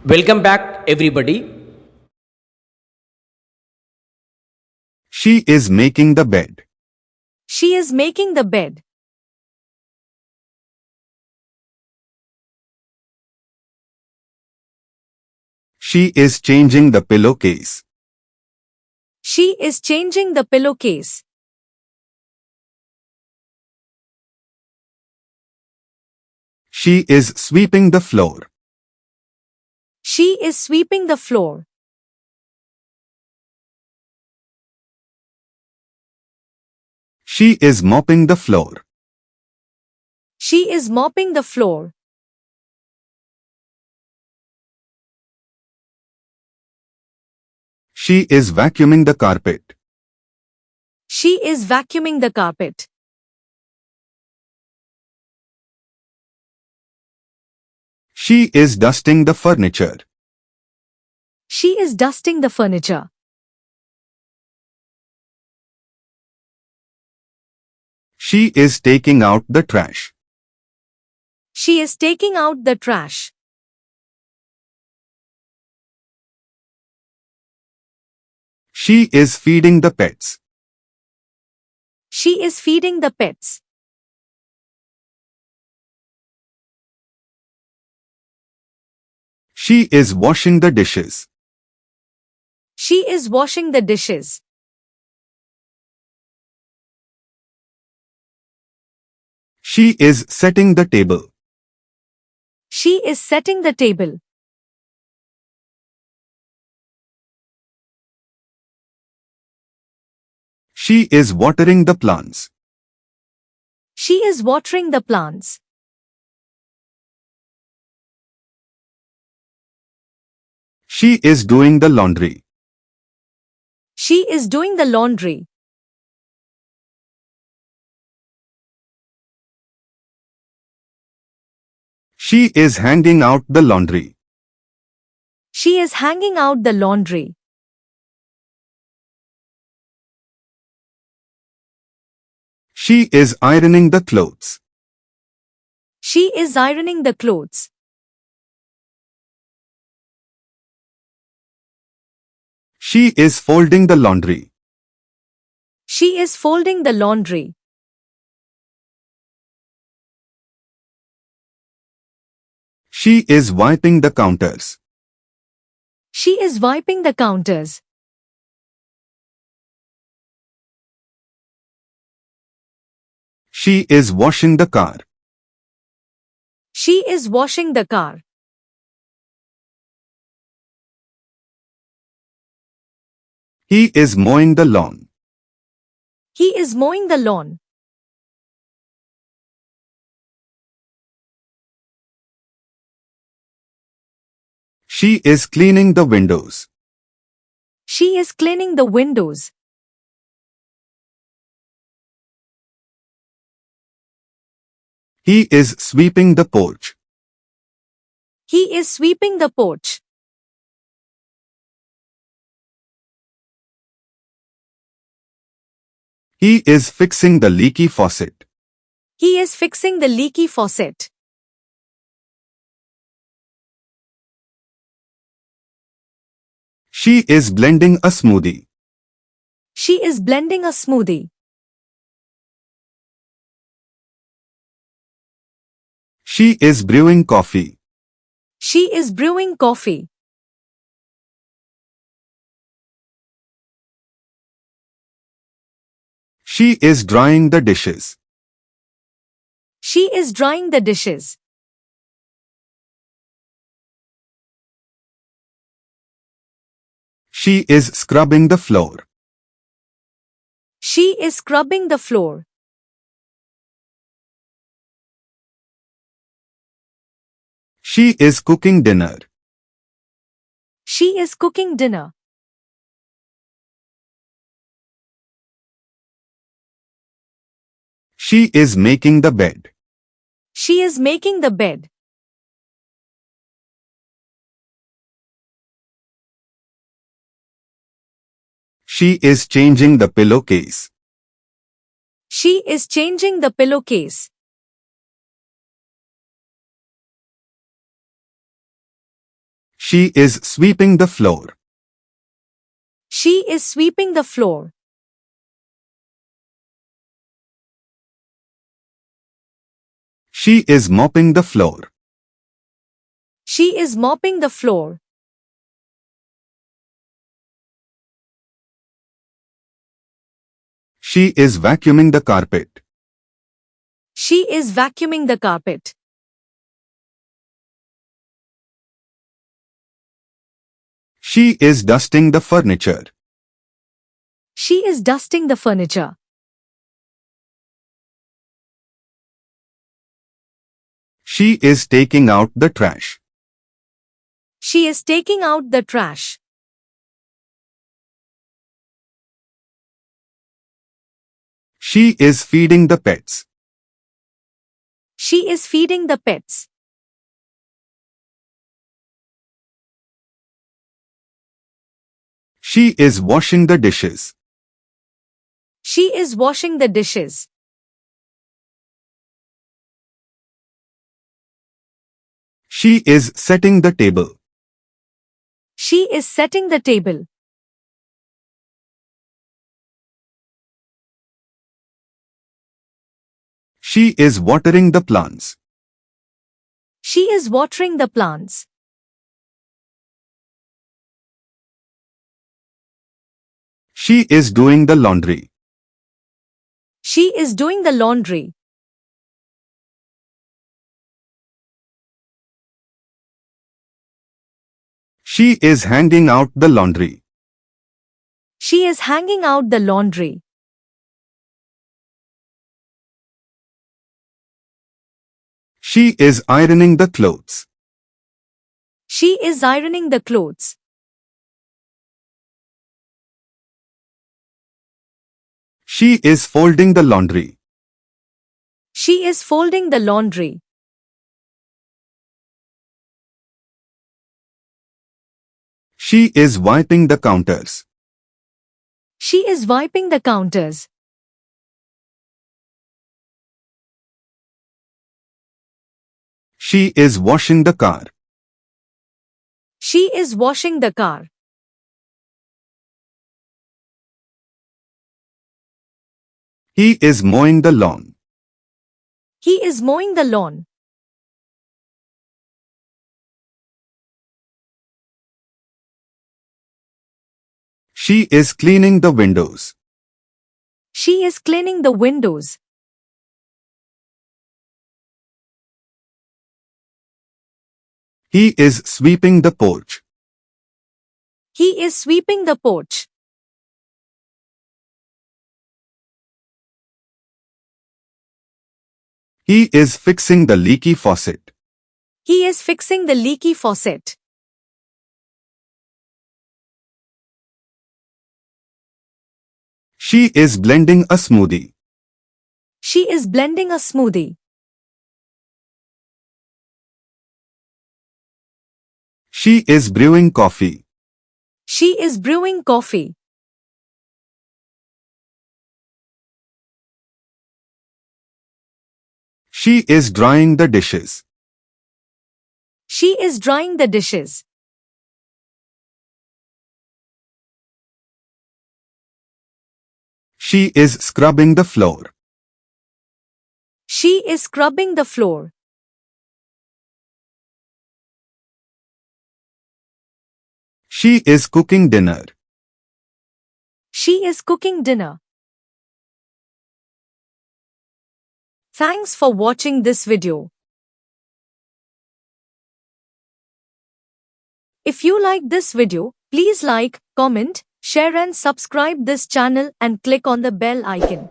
Welcome back, everybody. She is making the bed. She is making the bed. She is changing the pillowcase. She is changing the pillowcase. She is sweeping the floor. She is sweeping the floor. She is mopping the floor. She is mopping the floor. She is vacuuming the carpet. She is vacuuming the carpet. She is dusting the furniture. She is dusting the furniture. She is taking out the trash. She is taking out the trash. She is feeding the pets. She is feeding the pets. She is washing the dishes. She is washing the dishes. She is setting the table. She is setting the table. She is watering the plants. She is watering the plants. She is doing the laundry. She is doing the laundry. She is hanging out the laundry. She is hanging out the laundry. She is ironing the clothes. She is ironing the clothes. She is folding the laundry. She is folding the laundry. She is wiping the counters. She is wiping the counters. She is washing the car. She is washing the car. He is mowing the lawn. He is mowing the lawn. She is cleaning the windows. She is cleaning the windows. He is sweeping the porch. He is sweeping the porch. He is fixing the leaky faucet. He is fixing the leaky faucet. She is blending a smoothie. She is blending a smoothie. She is brewing coffee. She is brewing coffee. She is drying the dishes. She is drying the dishes. She is scrubbing the floor. She is scrubbing the floor. She is cooking dinner. She is cooking dinner. She is making the bed. She is making the bed. She is changing the pillowcase. She is changing the pillowcase. She is sweeping the floor. She is sweeping the floor. She is mopping the floor. She is mopping the floor. She is vacuuming the carpet. She is vacuuming the carpet. She is dusting the furniture. She is dusting the furniture. She is taking out the trash. She is taking out the trash. She is feeding the pets. She is feeding the pets. She is washing the dishes. She is washing the dishes. She is setting the table. She is setting the table. She is watering the plants. She is watering the plants. She is doing the laundry. She is doing the laundry. She is hanging out the laundry. She is hanging out the laundry. She is ironing the clothes. She is ironing the clothes. She is folding the laundry. She is folding the laundry. She is wiping the counters. She is wiping the counters. She is washing the car. She is washing the car. He is mowing the lawn. He is mowing the lawn. She is cleaning the windows. She is cleaning the windows. He is sweeping the porch. He is sweeping the porch. He is fixing the leaky faucet. He is fixing the leaky faucet. She is blending a smoothie. She is blending a smoothie. She is brewing coffee. She is brewing coffee. She is drying the dishes. She is drying the dishes. She is scrubbing the floor. She is scrubbing the floor. She is cooking dinner. She is cooking dinner. Thanks for watching this video. If you like this video, please like, comment, share and subscribe this channel and click on the bell icon.